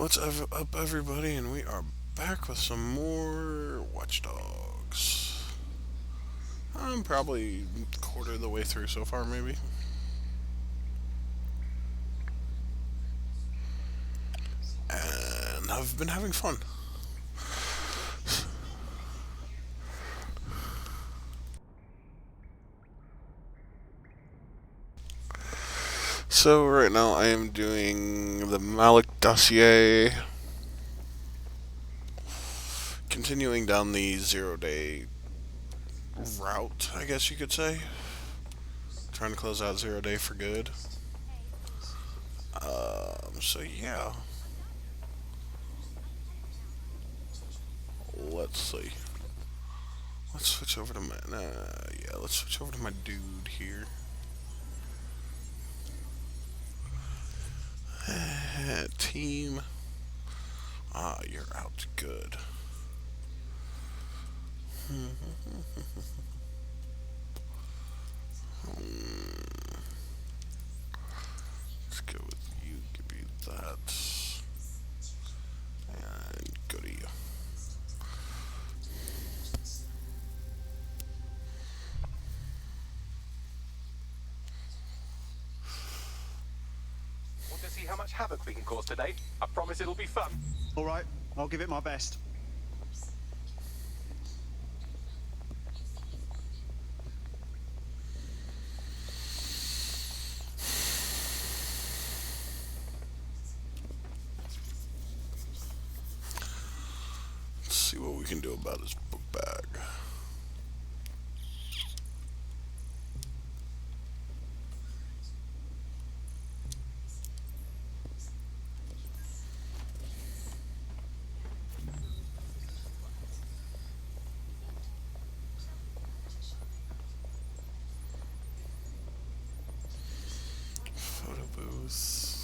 Up, everybody? And we are back with some more Watchdogs. I'm probably a quarter of the way through so far, maybe. And I've been having fun. So, right now I am doing the Malik dossier, continuing down the 0 day route, I guess you could say. Trying to close out 0 day for good. So yeah. Let's see. Let's switch over to my. Yeah, let's switch over to my dude here. Team. You're out. Good. Let's go with you. Give you that. And go to you. Want to see how much havoc we can cause today? I promise it'll be fun. All right, I'll give it my best. Let's see what we can do about his book bag. Photo booth.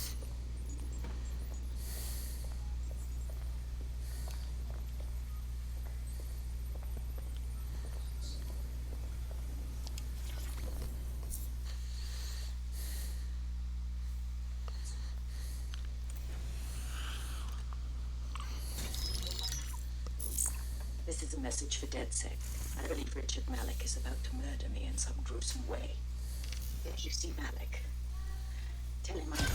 This is a message for DedSec. I believe Richard Malik is about to murder me in some gruesome way. If you see Malik, tell him I'm...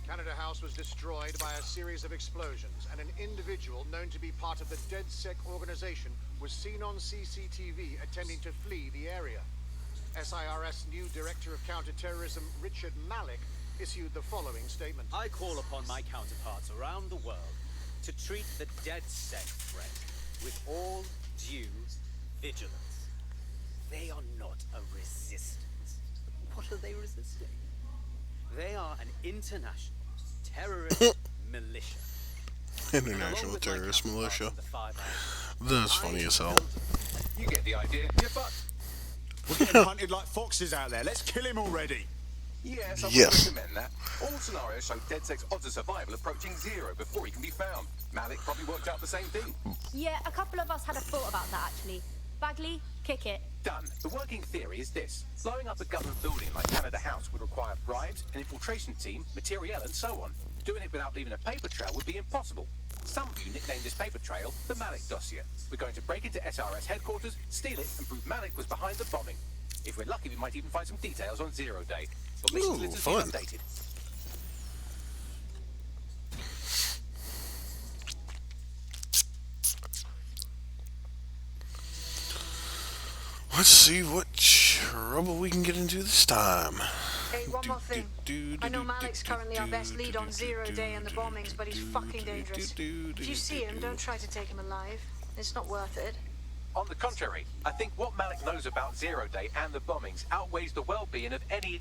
Canada House was destroyed by a series of explosions, and an individual known to be part of the DedSec organization was seen on CCTV attempting to flee the area. SIRS new Director of Counterterrorism Richard Malik issued the following statement. I call upon my counterparts around the world to treat the DedSec threat with all due vigilance. They are not a resistance. What are they resisting? They are an international terrorist militia. International terrorist militia. That's funny as hell. You get the idea. You're fucked. We're getting hunted like foxes out there. Let's kill him already. Yes, I Yes. would recommend that. All scenarios show DedSec's odds of survival approaching zero before he can be found. Malik probably worked out the same thing. Yeah, a couple of us had a thought about that actually. Bagley, kick it. Done. The working theory is this. Blowing up a government building like Canada House would require bribes, an infiltration team, materiel, and so on. Doing it without leaving a paper trail would be impossible. Some of you nicknamed this paper trail the Malik dossier. We're going to break into SRS headquarters, steal it, and prove Malik was behind the bombing. If we're lucky, we might even find some details on 0 Day. But mission Ooh, lists has fun. been updated. Let's see what trouble we can get into this time. Hey, one more thing. I know Malik's currently our best lead on 0 Day and the bombings, but he's fucking dangerous. If you see him, don't try to take him alive. It's not worth it. On the contrary, I think what Malik knows about 0 Day and the bombings outweighs the well-being of any...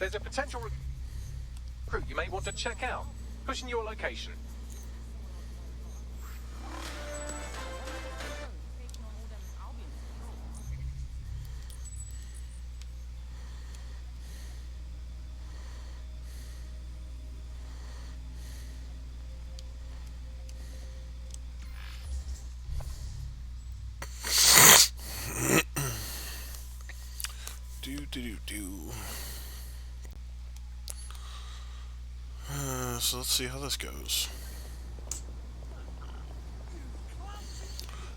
There's a potential recruit you may want to check out. Pushing your location. So let's see how this goes.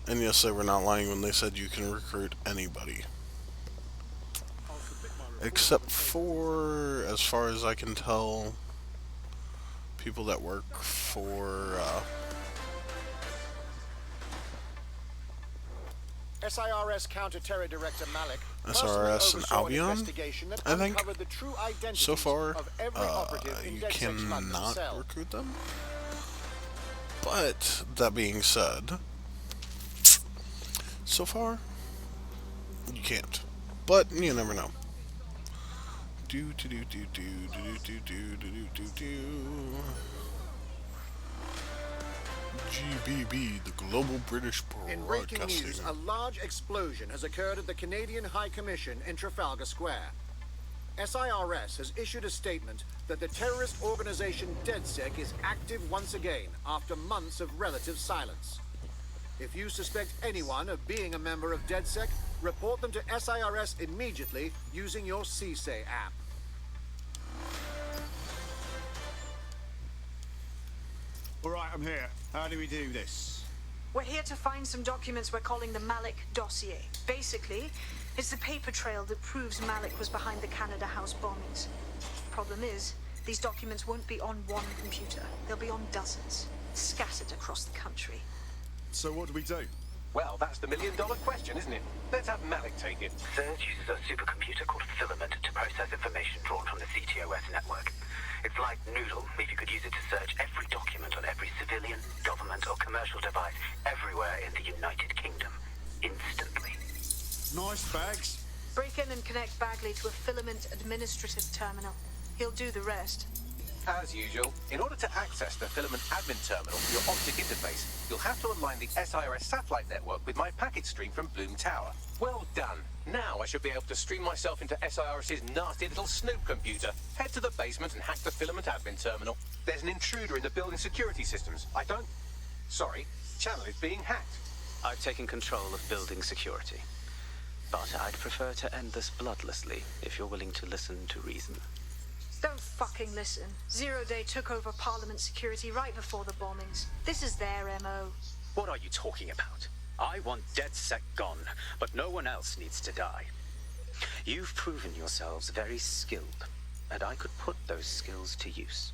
And yes, they were not lying when they said you can recruit anybody. Except for, as far as I can tell, people that work for, SIRS Counter-Terror Director Malik SRS and Albion, that I think. uncovered the true identities So far, of every operative in you DedSec's London cannot cell. recruit them. But, that being said, so far, you can't. But, you never know. GBB, the Global British In breaking Broadcasting. news, a large explosion has occurred at the Canadian High Commission in Trafalgar Square. SIRS has issued a statement that the terrorist organization DedSec is active once again after months of relative silence. If you suspect anyone of being a member of DedSec, report them to SIRS immediately using your CSAY app. All right, I'm here. How do we do this? We're here to find some documents we're calling the Malik dossier. Basically, it's the paper trail that proves Malik was behind the Canada House bombings. Problem is, these documents won't be on one computer. They'll be on dozens, scattered across the country. So what do we do? Well, that's the million-dollar question, isn't it? Let's have Malik take it. Surge uses a supercomputer called Filament to process information drawn from the CTOS network. It's like Noodle, if you could use it to search every document on every civilian, government, or commercial device everywhere in the United Kingdom, instantly. Nice bags. Break in and connect Bagley to a Filament administrative terminal. He'll do the rest. As usual, in order to access the Filament admin terminal for your optic interface, you'll have to align the SIRS satellite network with my packet stream from Bloom Tower. Well done. Now I should be able to stream myself into SIRS's nasty little snoop computer, head to the basement and hack the Filament admin terminal. There's an intruder in the building security systems. Sorry, channel is being hacked. I've taken control of building security. But I'd prefer to end this bloodlessly if you're willing to listen to reason. Don't fucking listen. Zero Day took over Parliament security right before the bombings. This is their MO. What are you talking about? I want DedSec gone, but no one else needs to die. You've proven yourselves very skilled, and I could put those skills to use.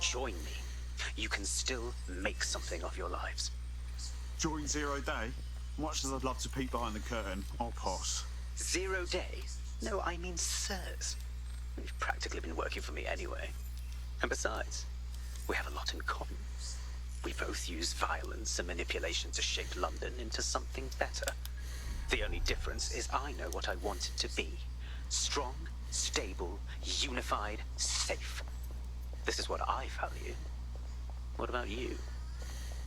Join me. You can still make something of your lives. Join Zero Day? Much as I'd love to peek behind the curtain, I'll pass. 0 Day? No, I mean sirs. You've practically been working for me anyway. And besides, we have a lot in common. We both use violence and manipulation to shape London into something better. The only difference is I know what I want it to be. Strong, stable, unified, safe. This is what I value. What about you?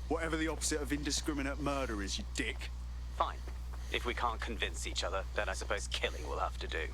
Whatever the opposite of indiscriminate murder is, you dick. Fine. If we can't convince each other, then I suppose killing will have to do.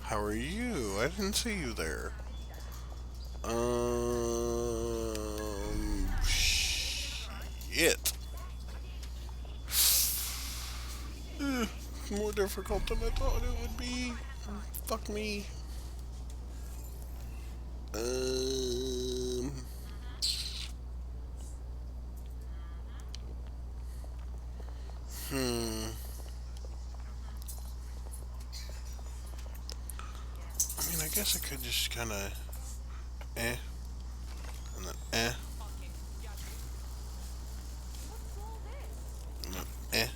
How are you? I didn't see you there. Shit. More difficult than I thought it would be. Fuck me. Um. Hmm. I mean, I guess I could just kind of and then and then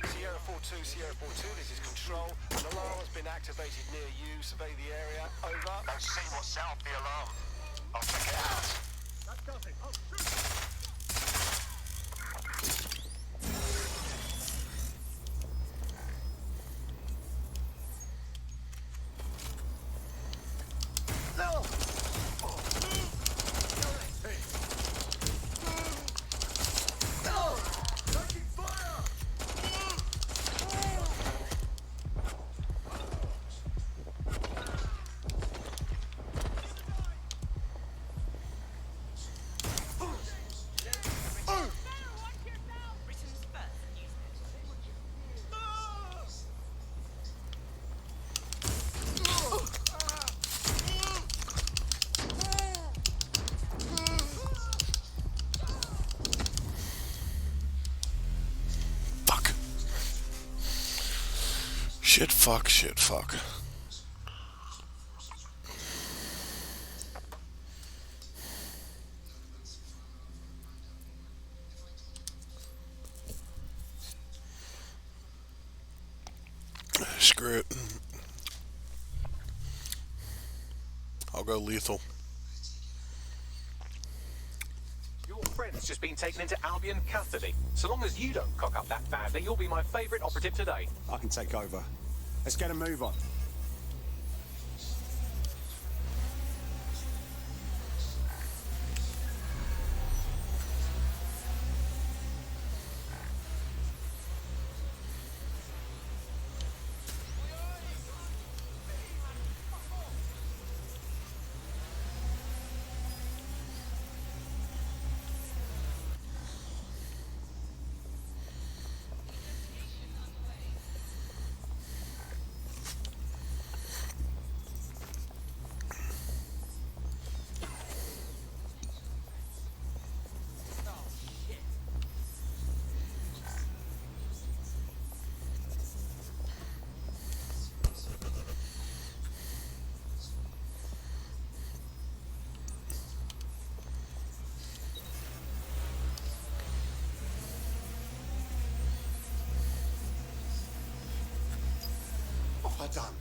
Sierra 4-2, Sierra 4-2, this is Control. An alarm has been activated near you. Survey the area. Over. Don't see what's set off the alarm. I'll check it out. That does it. Oh, shoot! Fuck. Shit, fuck, shit, fuck. Screw it. I'll go lethal. Your friend's just been taken into Albion custody. So long as you don't cock up that badly, you'll be my favourite operative today. I can take over. Let's get a move on. are done.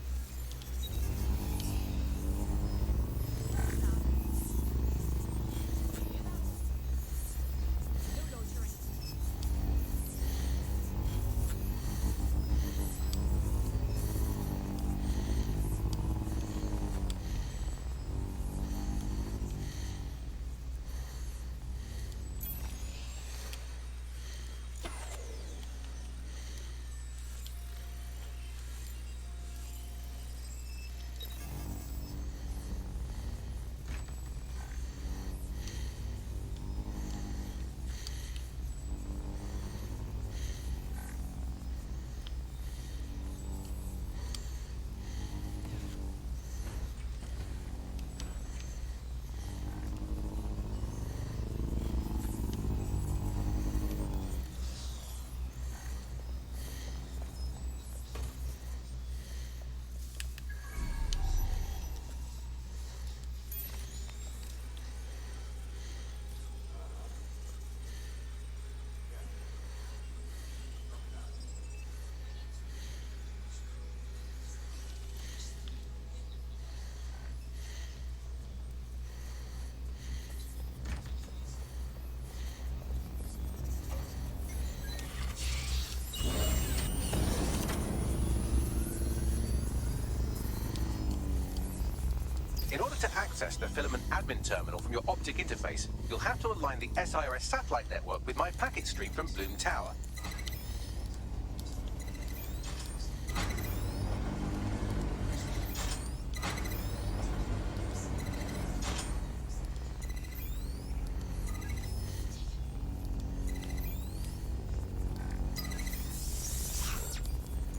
In order to access the filament admin terminal from your optic interface, you'll have to align the SIRS satellite network with my packet stream from Bloom Tower.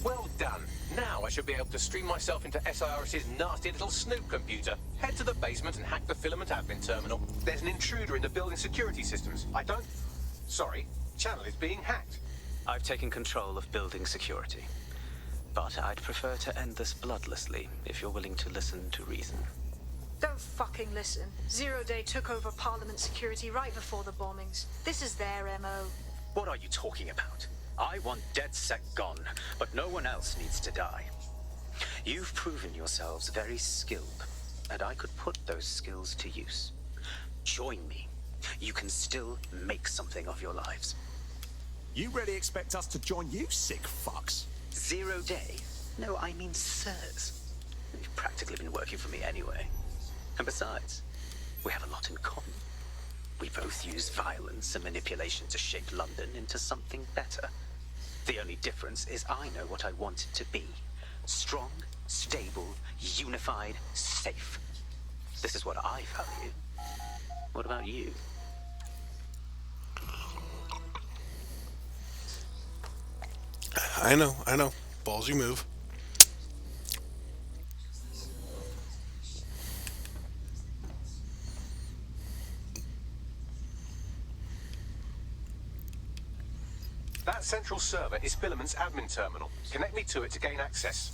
Well done. Now I should be able to stream myself into SIRS's nasty little snoop computer. Head to the basement and hack the filament admin terminal. There's an intruder in the building security systems. Sorry, channel is being hacked. I've taken control of building security. But I'd prefer to end this bloodlessly, if you're willing to listen to reason. Don't fucking listen. Zero Day took over Parliament security right before the bombings. This is their MO. What are you talking about? I want DedSec gone, but no one else needs to die. You've proven yourselves very skilled, and I could put those skills to use. Join me. You can still make something of your lives. You really expect us to join you, sick fucks? 0 Day? No, I mean sirs. You've practically been working for me anyway. And besides, we have a lot in common. We both use violence and manipulation to shape London into something better. The only difference is I know what I want it to be. Strong, stable, unified, safe. This is what I value. What about you? I know. Ballsy move. That central server is Filament's admin terminal. Connect me to it to gain access.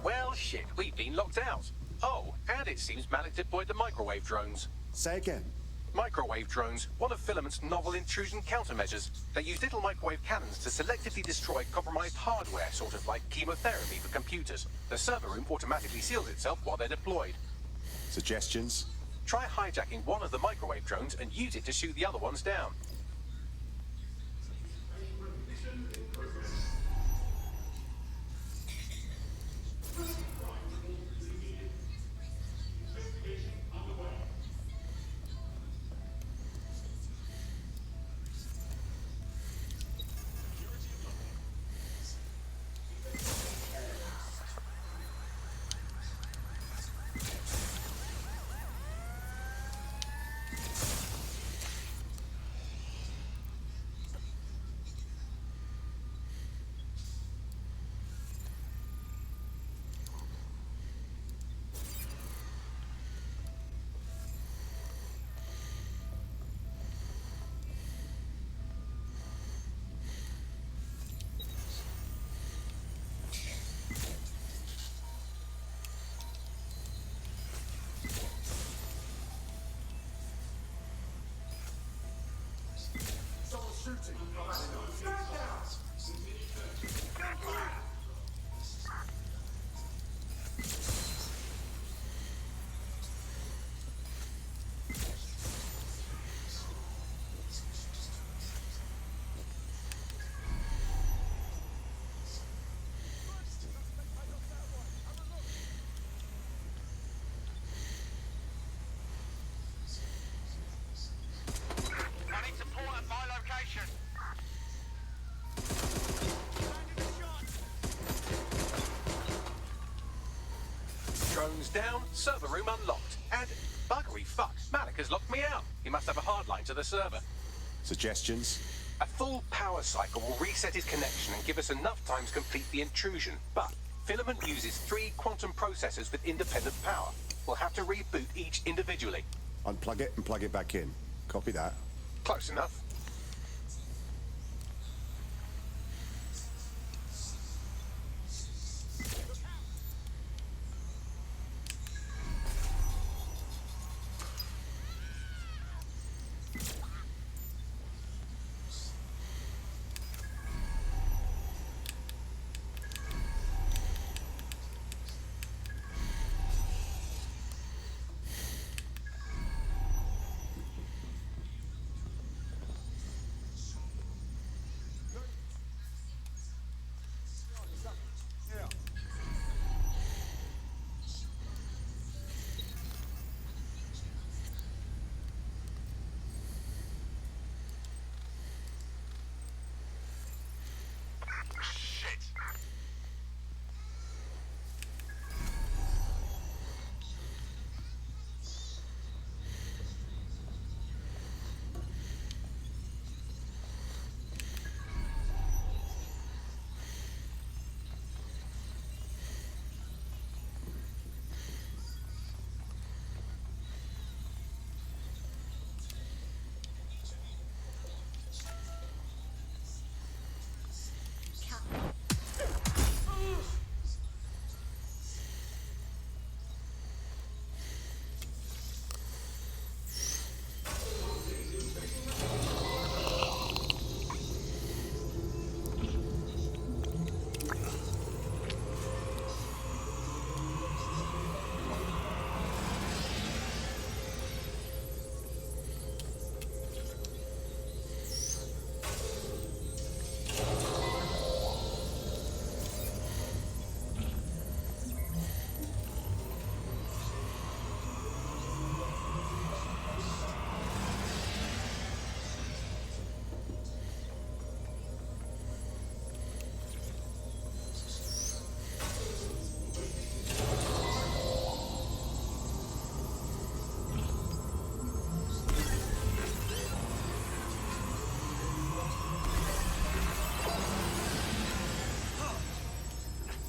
Well, shit, we've been locked out. Oh, and it seems Malik deployed the microwave drones. Say again. Microwave drones, one of Filament's novel intrusion countermeasures. They use little microwave cannons to selectively destroy compromised hardware, sort of like chemotherapy for computers. The server room automatically seals itself while they're deployed. Suggestions? Try hijacking one of the microwave drones and use it to shoot the other ones down. Drones down, server room unlocked. And, buggery fuck, Malik has locked me out. He must have a hard line to the server. Suggestions? A full power cycle will reset his connection and give us enough time to complete the intrusion. But Filament uses 3 quantum processors with independent power. We'll have to reboot each individually. Unplug it and plug it back in. Copy that. Close enough.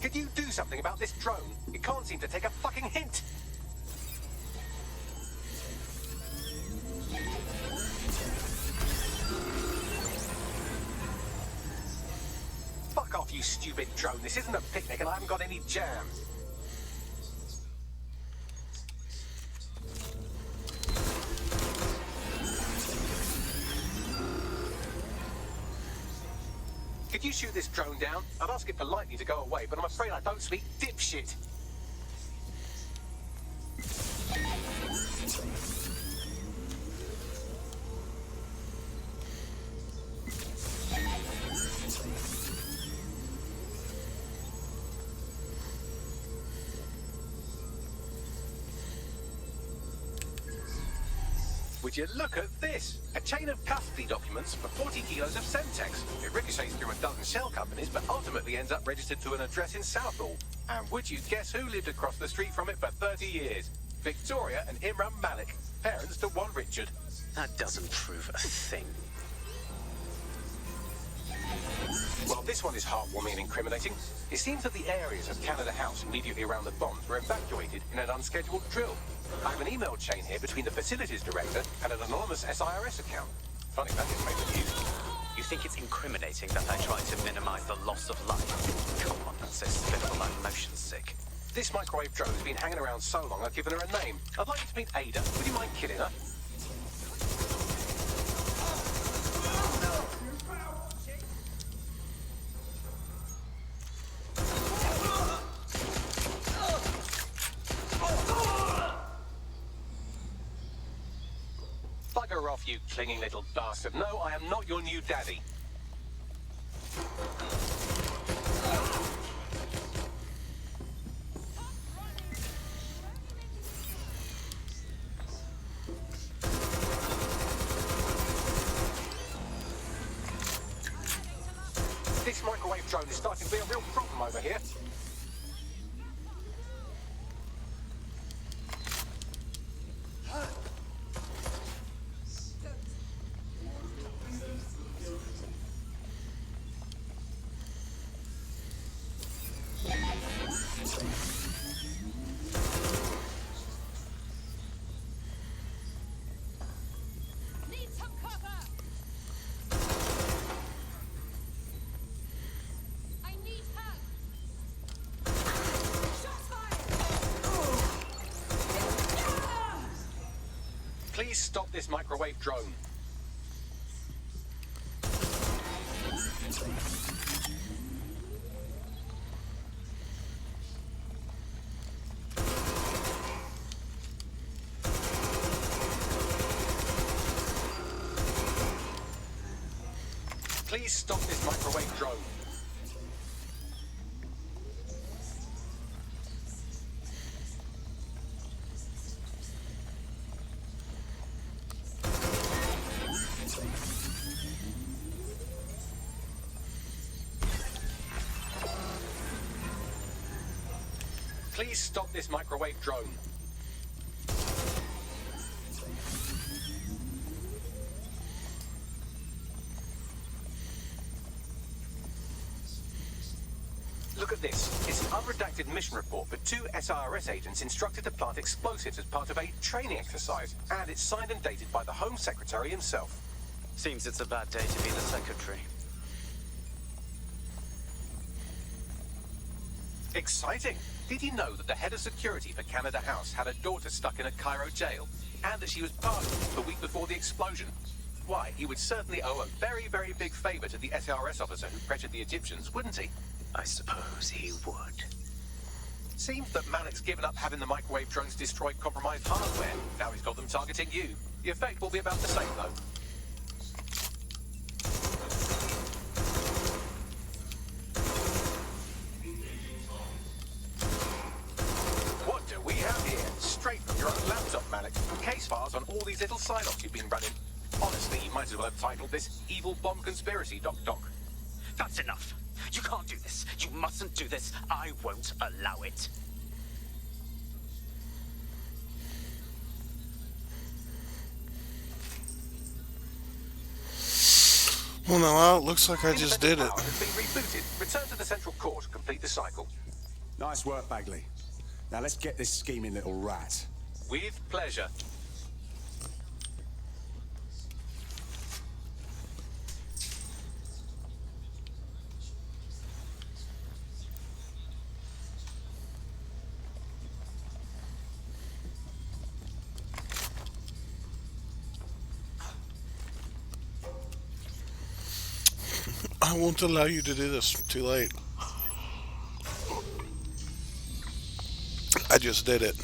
Could you do something about this drone? It can't seem to take a fucking hint. Fuck off, you stupid drone. This isn't a picnic and I haven't got any jam. Could you shoot this drone down? I'd ask it politely to go away, but I'm afraid I don't speak dipshit. Would you look at this? A chain of custody documents for 40 kilos of Semtex. It ricochets through a dozen shell companies, but ultimately ends up registered to an address in Southall. And would you guess who lived across the street from it for 30 years? Victoria and Imran Malik, parents to one Richard. That doesn't prove a thing. Well, this one is heartwarming and incriminating. It seems that the areas of Canada House immediately around the bombs were evacuated in an unscheduled drill. I have an email chain here between the facilities director and an anonymous SIRS account. Funny that is made the news. You think it's incriminating that I tried to minimize the loss of life? Come on, that's so spiteful, I'm motion sick. This microwave drone has been hanging around so long I've given her a name. I'd like you to meet Ada. Would you mind killing her? Bugger off, you clinging little bastard. No, I am not your new daddy. This microwave drone is starting to be a real problem over here. Please stop this microwave drone. Please stop this microwave drone. Please stop this microwave drone. Look at this. It's an unredacted mission report for 2 SRS agents instructed to plant explosives as part of a training exercise. And it's signed and dated by the Home Secretary himself. Seems it's a bad day to be the secretary. Exciting! Did you know that the head of security for Canada House had a daughter stuck in a Cairo jail? And that she was pardoned the week before the explosion? Why, he would certainly owe a very, very big favor to the SRS officer who pressured the Egyptians, wouldn't he? I suppose he would. Seems that Malik's given up having the microwave drones destroy compromised hardware. Now he's got them targeting you. The effect will be about the same, though. What do we have here? Straight from your own laptop, Malik. Case files on all these little side-offs you've been running. Honestly, you might as well have titled this Evil Bomb Conspiracy, Doc. That's enough. You can't do this. You mustn't do this. I won't allow it. Well, now it looks like I just did it. Has been rebooted. Return to the central core to complete the cycle. Nice work, Bagley. Now let's get this scheming little rat. With pleasure. I won't allow you to do this. Too late. I just did it.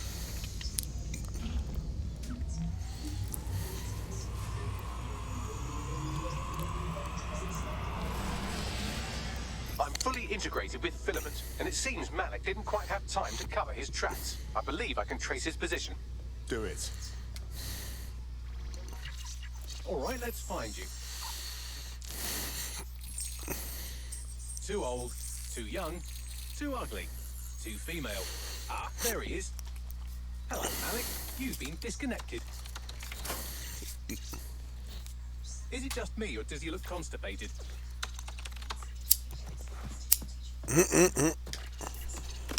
I'm fully integrated with Filament, and it seems Malik didn't quite have time to cover his tracks. I believe I can trace his position. Do it. All right, let's find you. Too old, too young, too ugly, too female. Ah, there he is. Hello, Malik. You've been disconnected. Is it just me, or does he look constipated?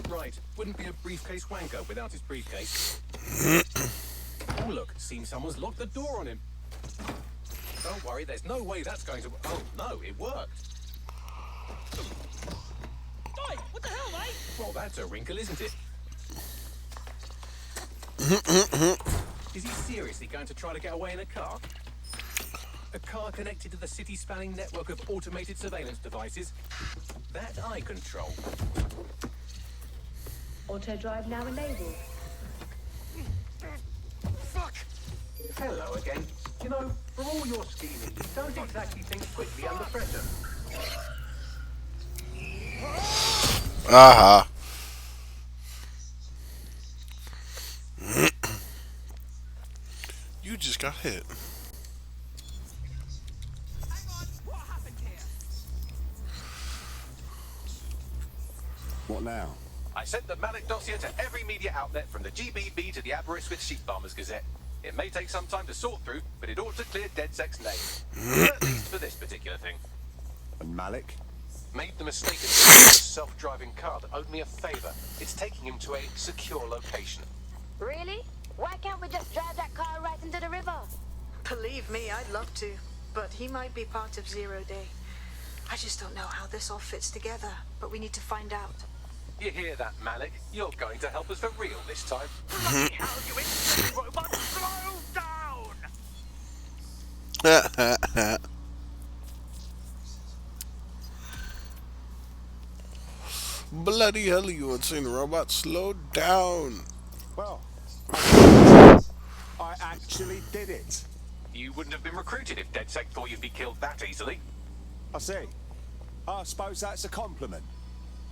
Right, wouldn't be a briefcase wanker without his briefcase. Oh, look, seems someone's locked the door on him. Don't worry, there's no way that's going to... Oh, no, it worked. Oi, what the hell, mate? Well, that's a wrinkle, isn't it? Is he seriously going to try to get away in a car? A car connected to the city-spanning network of automated surveillance devices? That I control. Auto drive now enabled. Fuck! Hello again. You know, for all your scheming, you don't exactly think quickly under pressure. Aha. You just got hit. Hang on, what happened here? What now? I sent the Malik dossier to every media outlet from the GBB to the Aberystwyth Sheep Farmers Gazette. It may take some time to sort through, but it ought to clear DedSec's name. At least for this particular thing. And Malik? Made the mistake of using a self-driving car that owed me a favor. It's taking him to a secure location. Really? Why can't we just drive that car right into the river? Believe me, I'd love to. But he might be part of Zero Day. I just don't know how this all fits together. But we need to find out. You hear that, Malik? You're going to help us for real this time. Bloody hell, you insane robot! Slow down! Bloody hell, you insane robot, slow down. Well, I actually did it. You wouldn't have been recruited if DedSec thought you'd be killed that easily. I see. I suppose that's a compliment.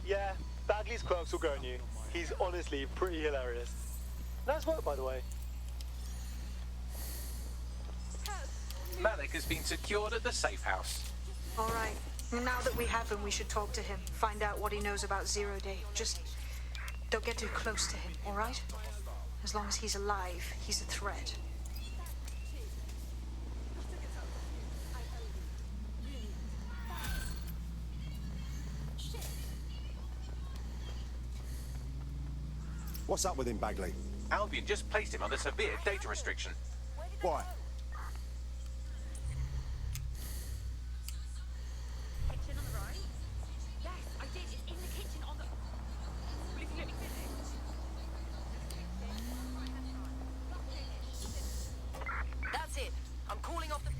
Yeah, Bagley's quirks will grow on you. He's honestly pretty hilarious. Nice work, by the way. Malik has been secured at the safe house. All right. Now that we have him, we should talk to him. Find out what he knows about Zero Day. Just don't get too close to him, all right? As long as he's alive, he's a threat. What's up with him, Bagley? Albion just placed him under severe data restriction. Why? Kitchen on the right? Yes, I did. It's in the kitchen on the... Well, if you let me finish. That's it. I'm calling off the...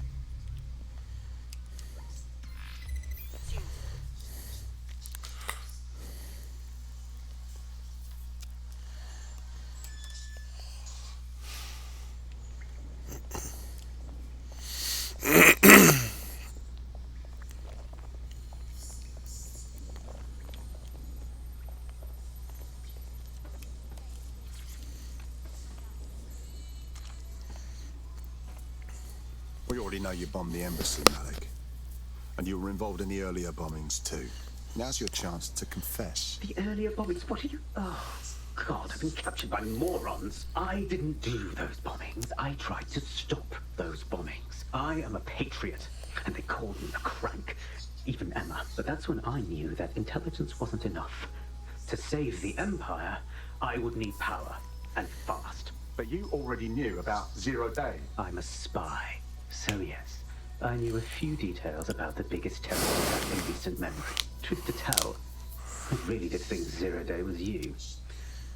We already know you bombed the embassy, Malik. And you were involved in the earlier bombings, too. Now's your chance to confess. The earlier bombings? What are you... Oh, God, I've been captured by morons. I didn't do those bombings. I tried to stop those bombings. I am a patriot, and they called me a crank. Even Emma. But that's when I knew that intelligence wasn't enough. To save the Empire, I would need power, and fast. But you already knew about Zero Day. I'm a spy. So yes, I knew a few details about the biggest terrorist attack in recent memory. Truth to tell, I really did think Zero Day was you.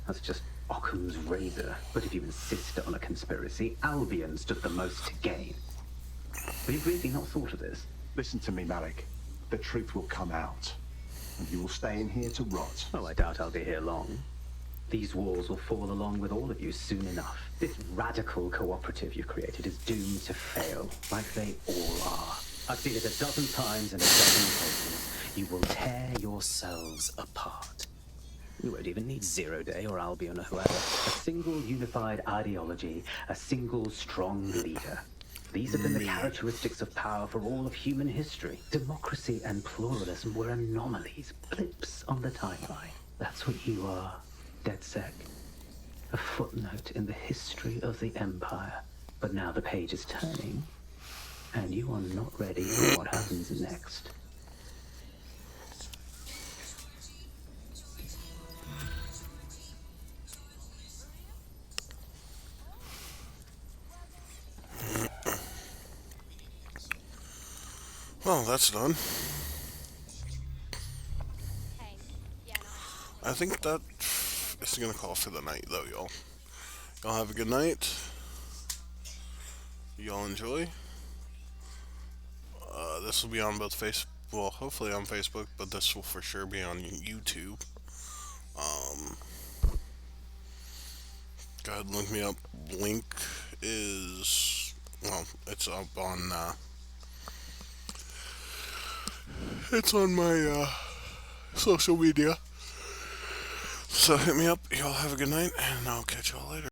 That's just Occam's razor. But if you insist on a conspiracy, Albion stood the most to gain. Have you really not thought of this? Listen to me, Malik. The truth will come out. And you will stay in here to rot. Oh, I doubt I'll be here long. These walls will fall along with all of you soon enough. This radical cooperative you created is doomed to fail, like they all are. I've seen it a dozen times in a dozen places. You will tear yourselves apart. You won't even need Zero Day or Albion or whoever. A single unified ideology, a single strong leader. These have been the characteristics of power for all of human history. Democracy and pluralism were anomalies, blips on the timeline. That's what you are. DedSec. A footnote in the history of the Empire. But now the page is turning, and you are not ready for what happens next. Well, that's done. I think that is gonna call for the night, though, y'all. Y'all have a good night. Y'all enjoy. This will be on both well, hopefully on Facebook, but this will for sure be on YouTube. Go ahead and look me up. Link is, well, it's up on, it's on my, social media. So hit me up. Y'all have a good night, and I'll catch y'all later.